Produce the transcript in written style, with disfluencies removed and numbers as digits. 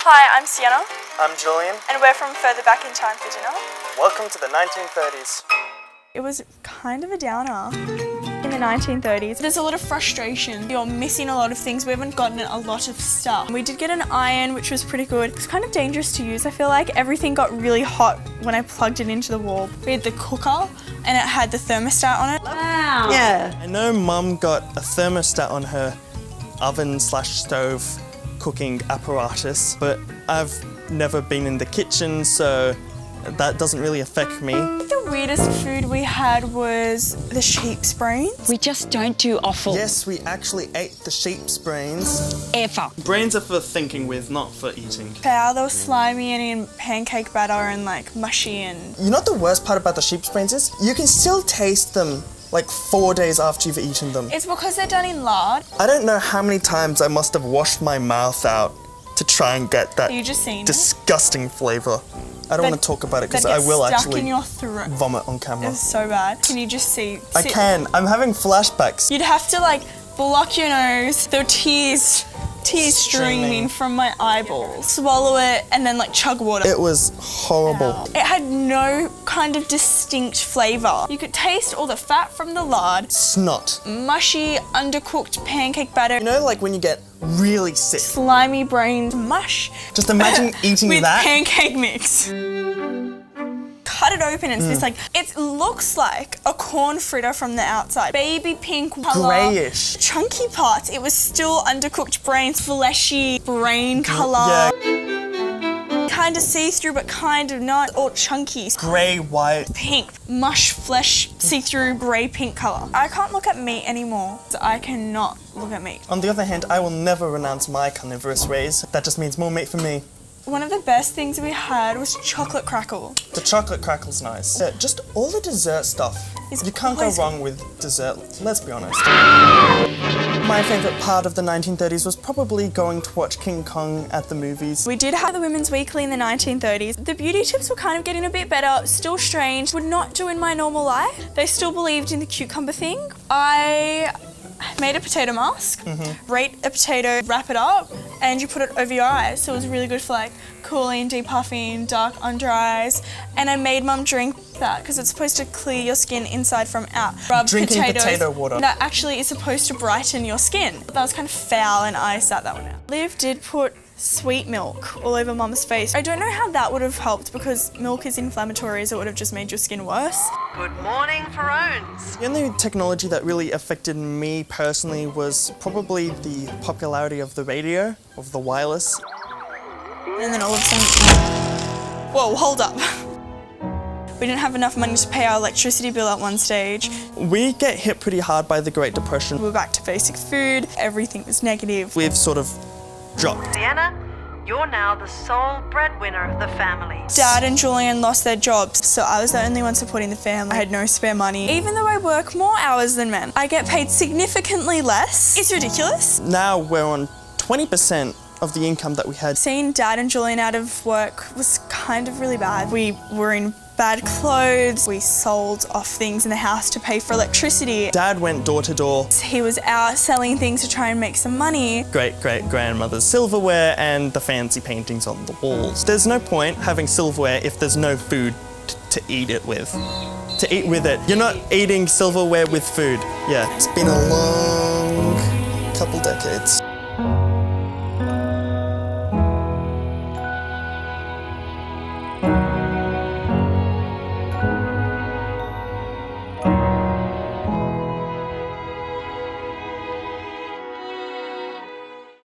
Hi, I'm Sienna. I'm Julian. And we're from Further Back in Time for Dinner. Welcome to the 1930s. It was kind of a downer. In the 1930s, there's a lot of frustration. You're missing a lot of things. We haven't gotten a lot of stuff. We did get an iron, which was pretty good. It's kind of dangerous to use. I feel like everything got really hot when I plugged it into the wall. We had the cooker and it had the thermostat on it. Wow. Yeah. I know Mum got a thermostat on her oven/stove cooking apparatus, but I've never been in the kitchen, so that doesn't really affect me. The weirdest food we had was the sheep's brains. We just don't do offal. Yes, we actually ate the sheep's brains. Ever. Brains are for thinking with, not for eating. They were slimy and in pancake batter and like mushy and... You know what the worst part about the sheep's brains is? You can still taste them like 4 days after you've eaten them. It's because they're done in lard. I don't know how many times I must have washed my mouth out to try and get that disgusting flavour. I don't want to talk about it because I will actually in your throat. Vomit on camera. It's so bad. Can you just see? I can. I'm having flashbacks. You'd have to like block your nose. There were tears streaming from my eyeballs. Swallow it and then like chug water. It was horrible. Ow. It had no kind of distinct flavour. You could taste all the fat from the lard. Snot. Mushy, undercooked pancake batter. You know, like when you get really sick. Slimy brains, mush. Just imagine eating with that. With pancake mix. Cut it open and it's this like, it looks like a corn fritter from the outside. Baby pink colour. Greyish. Chunky parts. It was still undercooked brains, fleshy brain colour. Yeah. Kind of see-through but kind of not, or chunky. Grey, white. Pink, mush flesh, see-through grey pink colour. I can't look at meat anymore. I cannot look at meat. On the other hand, I will never renounce my carnivorous ways. That just means more meat for me. One of the best things we had was chocolate crackle. The chocolate crackle's nice. Yeah, just all the dessert stuff. You can't go wrong with dessert, let's be honest. My favourite part of the 1930s was probably going to watch King Kong at the movies. We did have the Women's Weekly in the 1930s. The beauty tips were kind of getting a bit better, still strange. Would not do in my normal life. They still believed in the cucumber thing. I made a potato mask, rate a potato, wrap it up, and you put it over your eyes. So it was really good for like cooling, depuffing, dark under eyes. And I made Mum drink that because it's supposed to clear your skin inside from out. Rub Drinking potato water. That actually is supposed to brighten your skin. That was kind of foul and I sat that one out. Liv did put sweet milk all over Mum's face. I don't know how that would have helped because milk is inflammatory, so it would have just made your skin worse. Good morning, Ferrones. The only technology that really affected me personally was probably the popularity of the radio, of the wireless. And then all of a sudden, whoa, hold up. We didn't have enough money to pay our electricity bill at one stage. We get hit pretty hard by the Great Depression. We were back to basic food, everything was negative. We've sort of dropped. Sienna, you're now the sole breadwinner of the family. Dad and Julian lost their jobs, so I was the only one supporting the family. I had no spare money. Even though I work more hours than men, I get paid significantly less. It's ridiculous. Now we're on 20% of the income that we had. Seeing Dad and Julian out of work was kind of really bad. We were in bad clothes. We sold off things in the house to pay for electricity. Dad went door to door. He was out selling things to try and make some money. Great-great-grandmother's silverware and the fancy paintings on the walls. There's no point having silverware if there's no food to eat it with. To eat with it. You're not eating silverware with food. Yeah, it's been a long couple decades.